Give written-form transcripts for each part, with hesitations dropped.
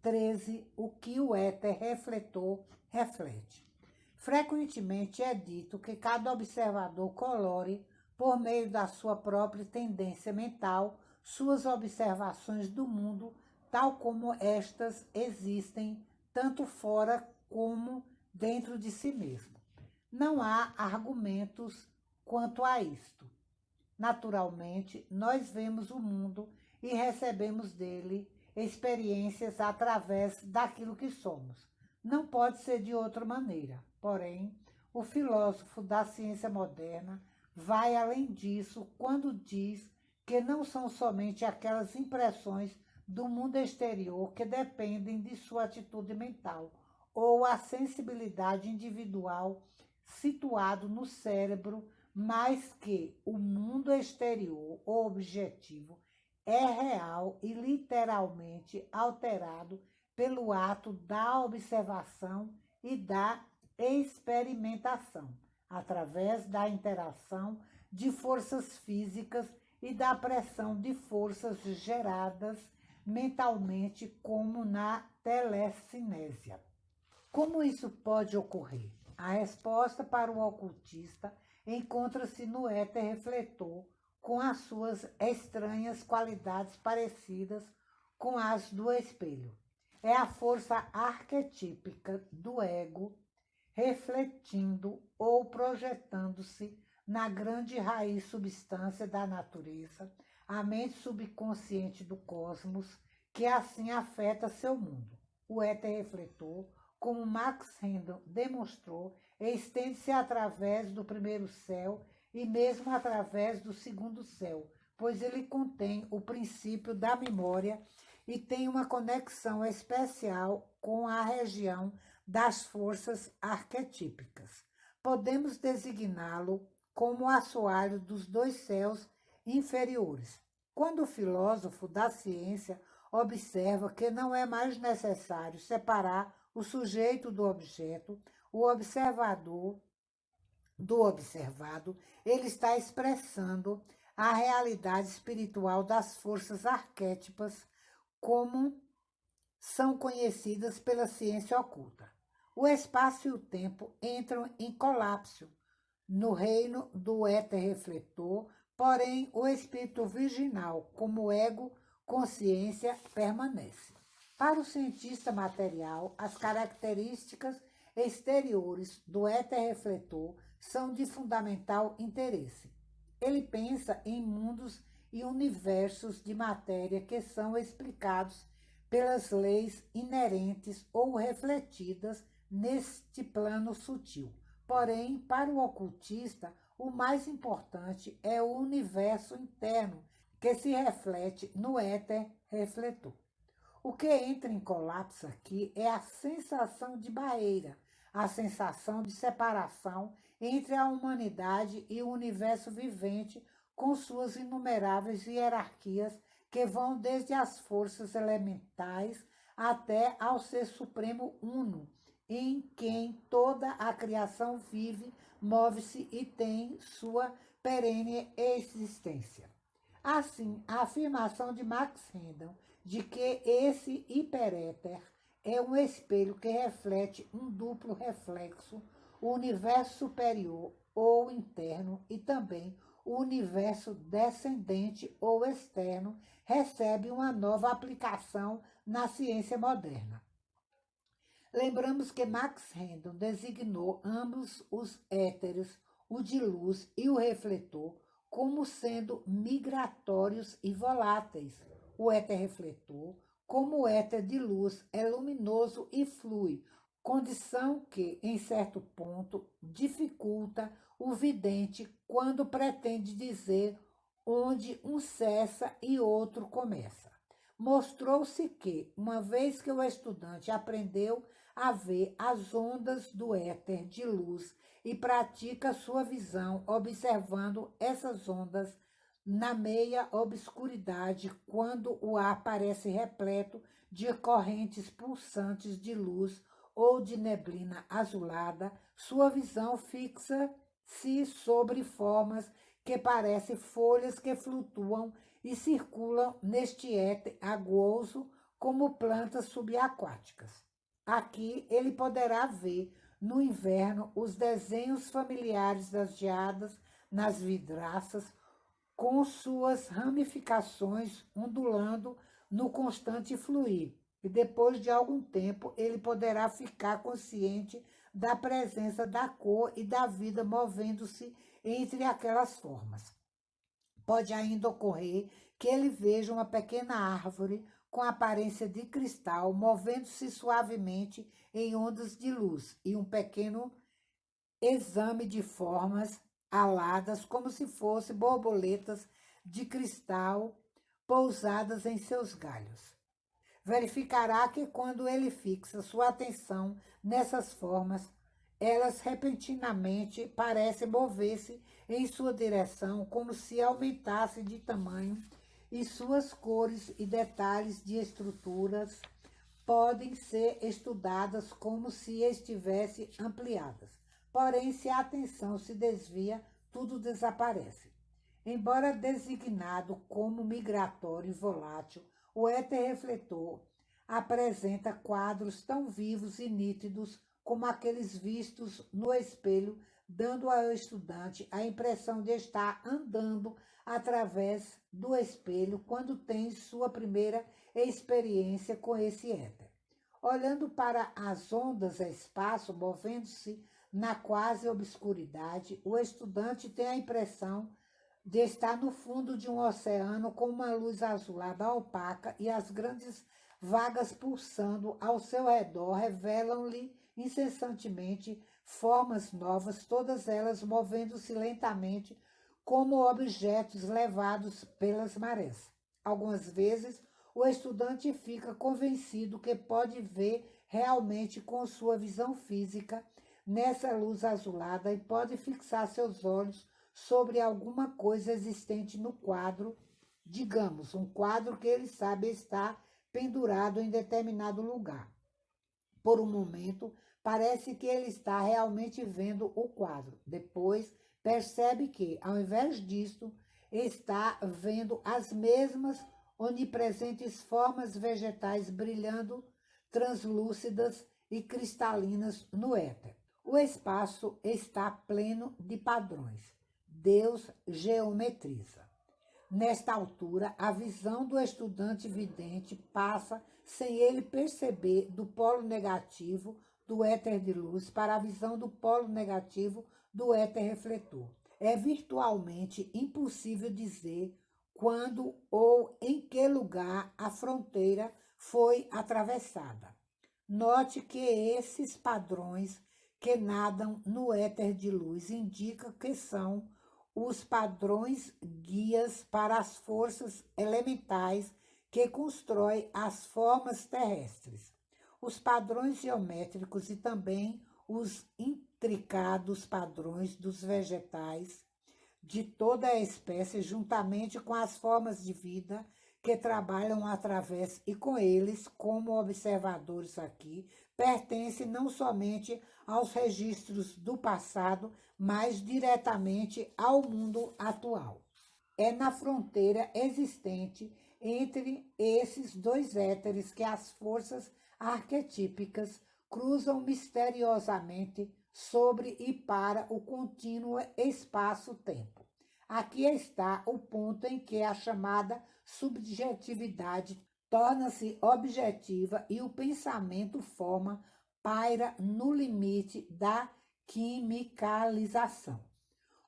13. O que o éter refletor reflete. Frequentemente é dito que cada observador colore, por meio da sua própria tendência mental, suas observações do mundo, tal como estas existem, tanto fora como dentro de si mesmo. Não há argumentos quanto a isto. Naturalmente, nós vemos o mundo e recebemos dele experiências através daquilo que somos. Não pode ser de outra maneira. Porém, o filósofo da ciência moderna vai além disso quando diz que não são somente aquelas impressões do mundo exterior que dependem de sua atitude mental ou a sensibilidade individual situado no cérebro, mas que o mundo exterior, o objetivo, é real e literalmente alterado pelo ato da observação e da experimentação, através da interação de forças físicas e da pressão de forças geradas mentalmente, como na telecinésia. Como isso pode ocorrer? A resposta para o ocultista encontra-se no éter refletor, com as suas estranhas qualidades parecidas com as do espelho. É a força arquetípica do ego refletindo ou projetando-se na grande raiz substância da natureza, a mente subconsciente do cosmos, que assim afeta seu mundo. O éter refletor, como Max Randall demonstrou, estende-se através do primeiro céu e mesmo através do segundo céu, pois ele contém o princípio da memória e tem uma conexão especial com a região das forças arquetípicas. Podemos designá-lo como o assoalho dos dois céus inferiores. Quando o filósofo da ciência observa que não é mais necessário separar o sujeito do objeto, o observador do observado, ele está expressando a realidade espiritual das forças arquétipas como são conhecidas pela ciência oculta. O espaço e o tempo entram em colapso no reino do éter refletor, porém o espírito virginal, como ego, consciência, permanece. Para o cientista material, as características exteriores do éter refletor são de fundamental interesse. Ele pensa em mundos e universos de matéria que são explicados pelas leis inerentes ou refletidas neste plano sutil. Porém, para o ocultista, o mais importante é o universo interno que se reflete no éter refletor. O que entra em colapso aqui é a sensação de barreira, a sensação de separação entre a humanidade e o universo vivente, com suas inumeráveis hierarquias que vão desde as forças elementais até ao Ser Supremo Uno, em quem toda a criação vive, move-se e tem sua perene existência. Assim, a afirmação de Max Randall de que esse hiperéter é um espelho que reflete um duplo reflexo, o universo superior ou interno e também o universo descendente ou externo, recebe uma nova aplicação na ciência moderna. Lembramos que Max Randall designou ambos os éteres, o de luz e o refletor, como sendo migratórios e voláteis. O éter refletor, como o éter de luz, é luminoso e flui, condição que, em certo ponto, dificulta o vidente quando pretende dizer onde um cessa e outro começa. Mostrou-se que, uma vez que o estudante aprendeu a ver as ondas do éter de luz e pratica sua visão observando essas ondas na meia obscuridade, quando o ar parece repleto de correntes pulsantes de luz ou de neblina azulada, sua visão fixa-se sobre formas que parecem folhas que flutuam e circulam neste éter aguoso como plantas subaquáticas. Aqui ele poderá ver no inverno os desenhos familiares das geadas nas vidraças, com suas ramificações ondulando no constante fluir. E depois de algum tempo, ele poderá ficar consciente da presença da cor e da vida movendo-se entre aquelas formas. Pode ainda ocorrer que ele veja uma pequena árvore com aparência de cristal movendo-se suavemente em ondas de luz e um pequeno exame de formas aladas como se fossem borboletas de cristal pousadas em seus galhos. Verificará que quando ele fixa sua atenção nessas formas, elas repentinamente parecem mover-se em sua direção como se aumentasse de tamanho e suas cores e detalhes de estruturas podem ser estudadas como se estivessem ampliadas. Porém, se a atenção se desvia, tudo desaparece. Embora designado como migratório e volátil, o éter refletor apresenta quadros tão vivos e nítidos como aqueles vistos no espelho, dando ao estudante a impressão de estar andando através do espelho quando tem sua primeira experiência com esse éter. Olhando para as ondas a espaço, movendo-se na quase obscuridade, o estudante tem a impressão de estar no fundo de um oceano com uma luz azulada opaca e as grandes vagas pulsando ao seu redor revelam-lhe incessantemente formas novas, todas elas movendo-se lentamente como objetos levados pelas marés. Algumas vezes, o estudante fica convencido que pode ver realmente com sua visão física nessa luz azulada e pode fixar seus olhos sobre alguma coisa existente no quadro, digamos, um quadro que ele sabe está pendurado em determinado lugar. Por um momento, parece que ele está realmente vendo o quadro. Depois, percebe que, ao invés disto, está vendo as mesmas onipresentes formas vegetais brilhando, translúcidas e cristalinas no éter. O espaço está pleno de padrões. Deus geometriza. Nesta altura, a visão do estudante vidente passa, sem ele perceber, do polo negativo do éter de luz para a visão do polo negativo do éter refletor. É virtualmente impossível dizer quando ou em que lugar a fronteira foi atravessada. Note que esses padrões que nadam no éter de luz indicam que são os padrões guias para as forças elementais que constroem as formas terrestres. Os padrões geométricos e também os intricados padrões dos vegetais de toda a espécie, juntamente com as formas de vida que trabalham através e com eles, como observadores aqui, pertencem não somente aos registros do passado, mas diretamente ao mundo atual. É na fronteira existente entre esses dois éteres que as forças arquetípicas cruzam misteriosamente sobre e para o contínuo espaço-tempo. Aqui está o ponto em que a chamada subjetividade torna-se objetiva e o pensamento forma paira no limite da quimicalização.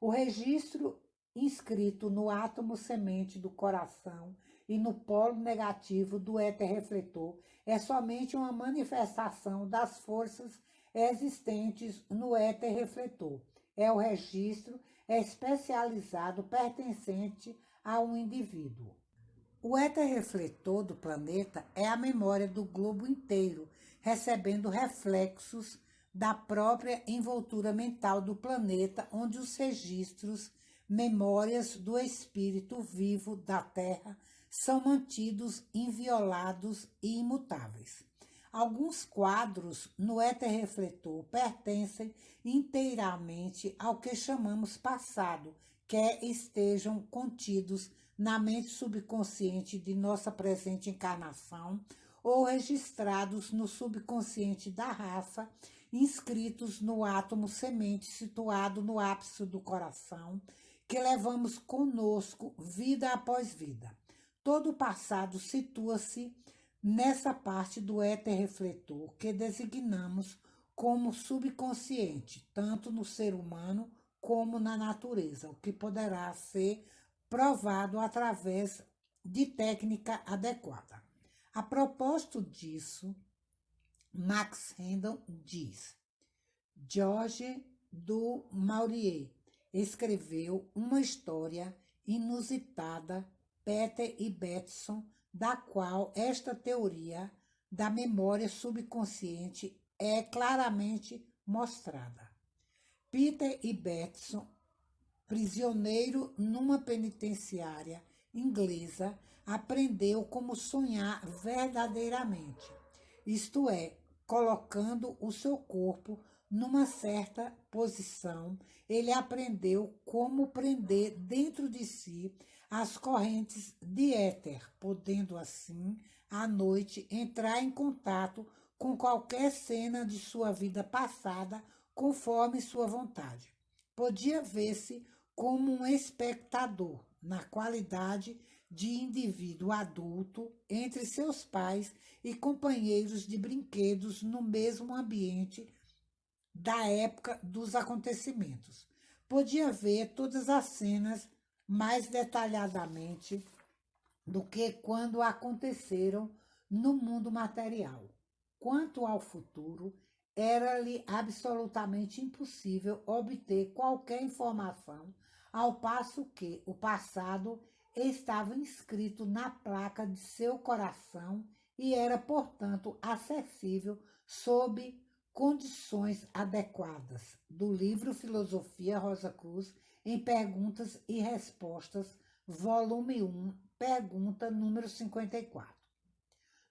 O registro inscrito no átomo semente do coração e no polo negativo do éter refletor é somente uma manifestação das forças existentes no éter refletor. É o registro especializado pertencente a um indivíduo. O éter refletor do planeta é a memória do globo inteiro, recebendo reflexos da própria envoltura mental do planeta, onde os registros, memórias do espírito vivo da Terra, são mantidos inviolados e imutáveis. Alguns quadros no éter refletor pertencem inteiramente ao que chamamos passado, quer estejam contidos na mente subconsciente de nossa presente encarnação, ou registrados no subconsciente da raça, inscritos no átomo semente situado no ápice do coração, que levamos conosco vida após vida. Todo o passado situa-se nessa parte do éter refletor que designamos como subconsciente, tanto no ser humano como na natureza, o que poderá ser provado através de técnica adequada. A propósito disso, Max Hendon diz: George du Maurier escreveu uma história inusitada, Peter e Bateson, da qual esta teoria da memória subconsciente é claramente mostrada. Peter e Bateson, prisioneiro numa penitenciária inglesa, aprendeu como sonhar verdadeiramente, isto é, colocando o seu corpo numa certa posição, ele aprendeu como prender dentro de si as correntes de éter, podendo assim, à noite, entrar em contato com qualquer cena de sua vida passada, conforme sua vontade. Podia ver-se como um espectador, na qualidade de indivíduo adulto, entre seus pais e companheiros de brinquedos no mesmo ambiente da época dos acontecimentos. Podia ver todas as cenas mais detalhadamente do que quando aconteceram no mundo material. Quanto ao futuro, era-lhe absolutamente impossível obter qualquer informação, ao passo que o passado estava inscrito na placa de seu coração e era, portanto, acessível sob condições adequadas. Do livro Filosofia Rosa Cruz, em Perguntas e Respostas, volume 1, pergunta número 54.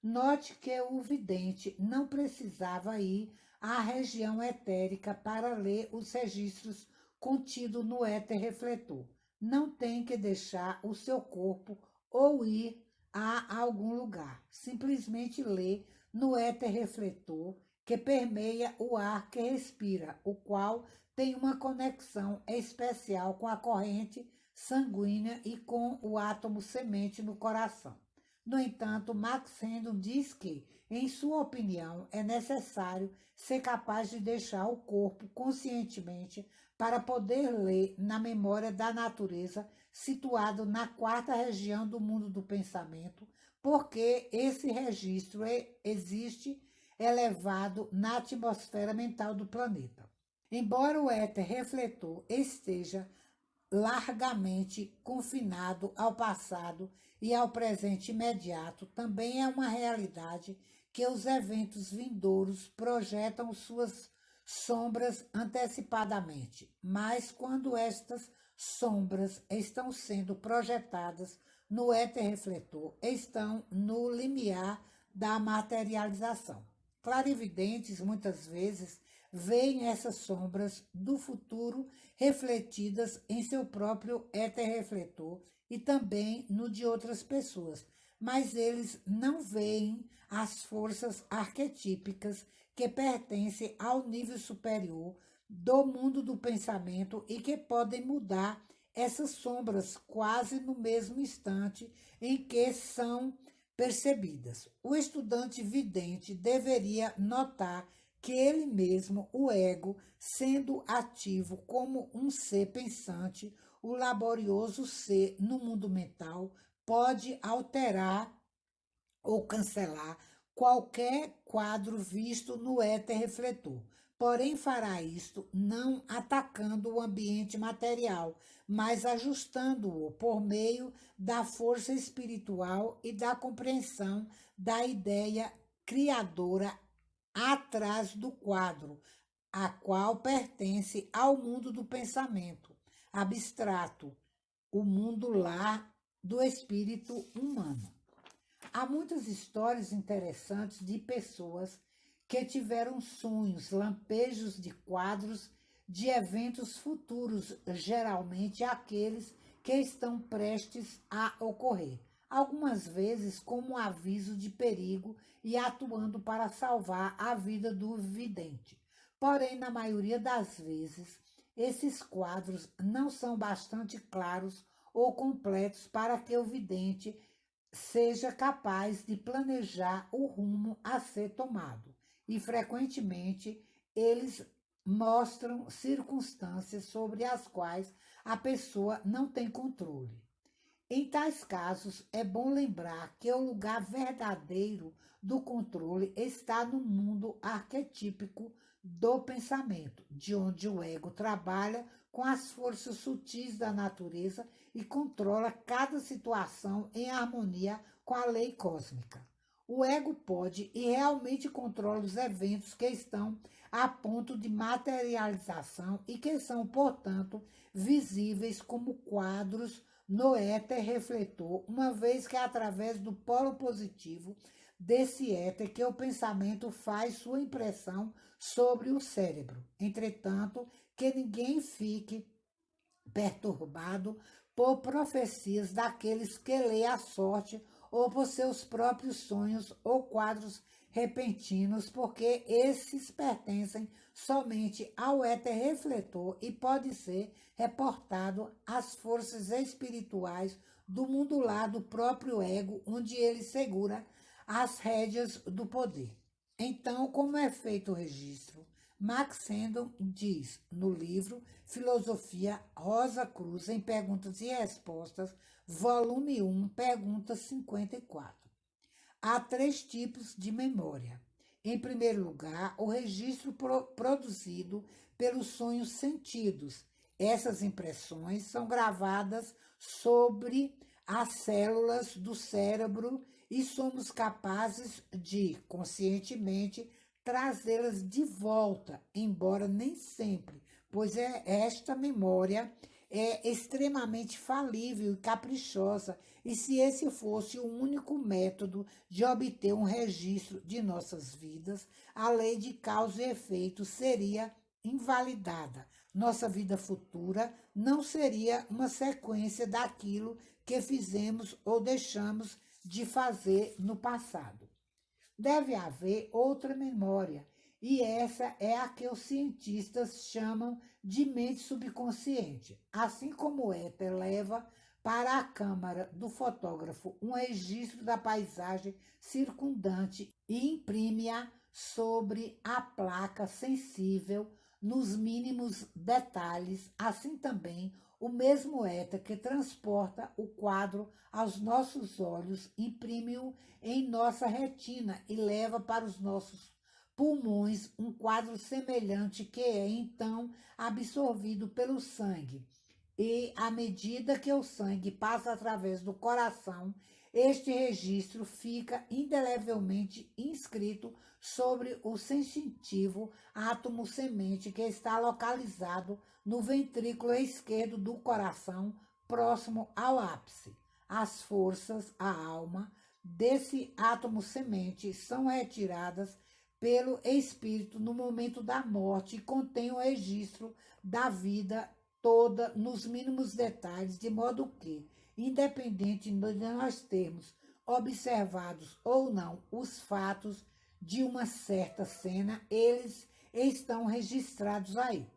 Note que o vidente não precisava ir à região etérica para ler os registros contidos no éter refletor. Não tem que deixar o seu corpo ou ir a algum lugar. Simplesmente lê no éter refletor que permeia o ar que respira, o qual tem uma conexão especial com a corrente sanguínea e com o átomo semente no coração. No entanto, Max Hendon diz que, em sua opinião, é necessário ser capaz de deixar o corpo conscientemente para poder ler na memória da natureza, situado na quarta região do mundo do pensamento, porque esse registro existe elevado na atmosfera mental do planeta. Embora o éter refletor esteja largamente confinado ao passado e ao presente imediato, também é uma realidade que os eventos vindouros projetam suas sombras antecipadamente, mas quando estas sombras estão sendo projetadas no éter refletor, estão no limiar da materialização. Clarividentes, muitas vezes, veem essas sombras do futuro refletidas em seu próprio éter refletor e também no de outras pessoas, mas eles não veem as forças arquetípicas que pertencem ao nível superior do mundo do pensamento e que podem mudar essas sombras quase no mesmo instante em que são percebidas. O estudante vidente deveria notar que ele mesmo, o ego, sendo ativo como um ser pensante, o laborioso ser no mundo mental, pode alterar ou cancelar qualquer quadro visto no éter refletor. Porém, fará isto não atacando o ambiente material, mas ajustando-o por meio da força espiritual e da compreensão da ideia criadora atrás do quadro, a qual pertence ao mundo do pensamento abstrato, o mundo lá do espírito humano. Há muitas histórias interessantes de pessoas que tiveram sonhos, lampejos de quadros de eventos futuros, geralmente aqueles que estão prestes a ocorrer. algumas vezes como um aviso de perigo e atuando para salvar a vida do vidente. Porém, na maioria das vezes, esses quadros não são bastante claros ou completos para que o vidente seja capaz de planejar o rumo a ser tomado. E, frequentemente, eles mostram circunstâncias sobre as quais a pessoa não tem controle. Em tais casos, é bom lembrar que o lugar verdadeiro do controle está no mundo arquetípico do pensamento, de onde o ego trabalha com as forças sutis da natureza e controla cada situação em harmonia com a lei cósmica. O ego pode e realmente controla os eventos que estão a ponto de materialização e que são, portanto, visíveis como quadros no éter refletor, uma vez que é através do polo positivo desse éter que o pensamento faz sua impressão sobre o cérebro. Entretanto, que ninguém fique perturbado por profecias daqueles que lê a sorte ou por seus próprios sonhos ou quadros repentinos, porque esses pertencem somente ao éter refletor e pode ser reportado às forças espirituais do mundo lá do próprio ego, onde ele segura as rédeas do poder. Então, como é feito o registro? Max Sendon diz no livro Filosofia Rosa Cruz em Perguntas e Respostas, volume 1, pergunta 54. Há três tipos de memória. Em primeiro lugar, o registro produzido pelos sonhos sentidos. Essas impressões são gravadas sobre as células do cérebro e somos capazes de, conscientemente, trazê-las de volta, embora nem sempre, pois esta memória é extremamente falível e caprichosa, e se esse fosse o único método de obter um registro de nossas vidas, a lei de causa e efeito seria invalidada. Nossa vida futura não seria uma sequência daquilo que fizemos ou deixamos de fazer no passado. Deve haver outra memória, e essa é a que os cientistas chamam de mente subconsciente. Assim como o éter leva para a câmara do fotógrafo um registro da paisagem circundante e imprime-a sobre a placa sensível nos mínimos detalhes, assim também o mesmo éter que transporta o quadro aos nossos olhos imprime-o em nossa retina e leva para os nossos pulmões um quadro semelhante que é então absorvido pelo sangue. E à medida que o sangue passa através do coração, este registro fica indelevelmente inscrito sobre o sensitivo átomo semente que está localizado no ventrículo esquerdo do coração, próximo ao ápice. As forças, a alma, desse átomo semente são retiradas pelo espírito no momento da morte e contém o registro da vida toda nos mínimos detalhes, de modo que, independente de nós termos observados ou não os fatos de uma certa cena, eles estão registrados aí.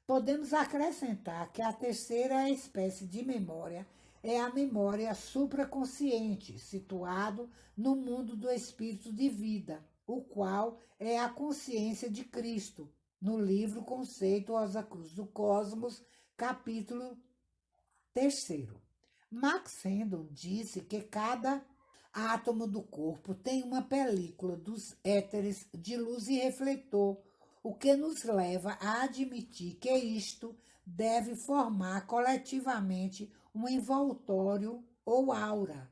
Podemos acrescentar que a terceira espécie de memória é a memória supraconsciente, situado no mundo do espírito de vida, o qual é a consciência de Cristo, no livro Conceito Rosa Cruz do Cosmos, capítulo 3º. Max Hendon disse que cada átomo do corpo tem uma película dos éteres de luz e refletor, o que nos leva a admitir que isto deve formar coletivamente um envoltório ou aura.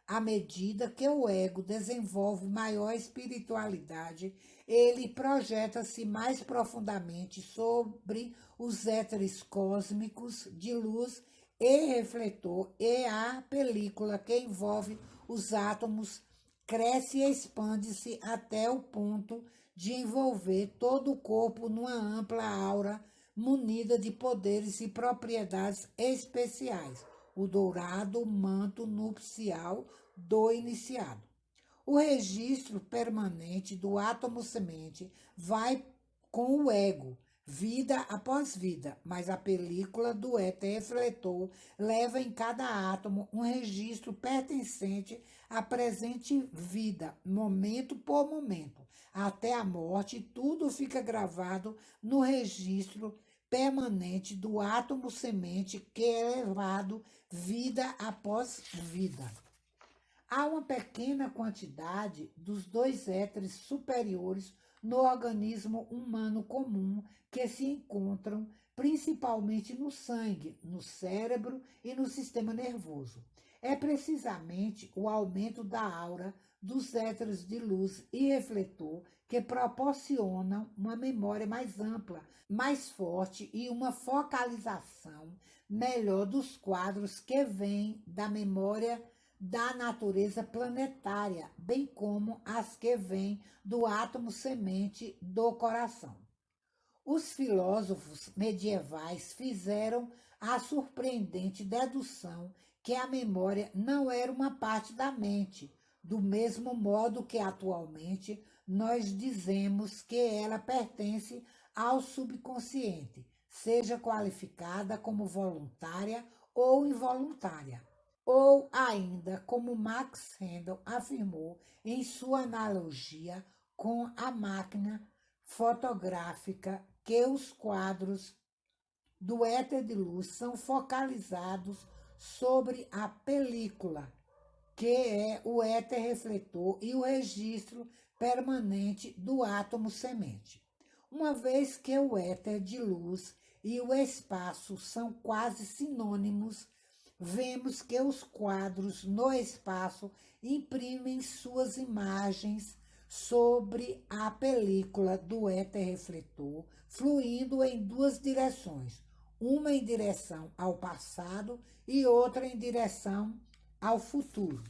À medida que o ego desenvolve maior espiritualidade, ele projeta-se mais profundamente sobre os éteres cósmicos de luz e refletor, e a película que envolve os átomos cresce e expande-se até o ponto de envolver todo o corpo numa ampla aura munida de poderes e propriedades especiais, o dourado manto nupcial do iniciado. O registro permanente do átomo semente vai com o ego, vida após vida, mas a película do éter refletor leva em cada átomo um registro pertencente à presente vida, momento por momento. Até a morte, tudo fica gravado no registro permanente do átomo semente que é levado vida após vida. Há uma pequena quantidade dos dois éteres superiores no organismo humano comum que se encontram principalmente no sangue, no cérebro e no sistema nervoso. É precisamente o aumento da aura dos éteres de luz e refletor que proporcionam uma memória mais ampla, mais forte e uma focalização melhor dos quadros que vêm da memória da natureza planetária, bem como as que vêm do átomo semente do coração. Os filósofos medievais fizeram a surpreendente dedução que a memória não era uma parte da mente, do mesmo modo que atualmente nós dizemos que ela pertence ao subconsciente, seja qualificada como voluntária ou involuntária. Ou ainda, como Max Randall afirmou em sua analogia com a máquina fotográfica, que os quadros do éter de luz são focalizados sobre a película, que é o éter refletor e o registro permanente do átomo semente. Uma vez que o éter de luz e o espaço são quase sinônimos, vemos que os quadros no espaço imprimem suas imagens sobre a película do éter refletor, fluindo em duas direções, uma em direção ao passado e outra em direção ao futuro.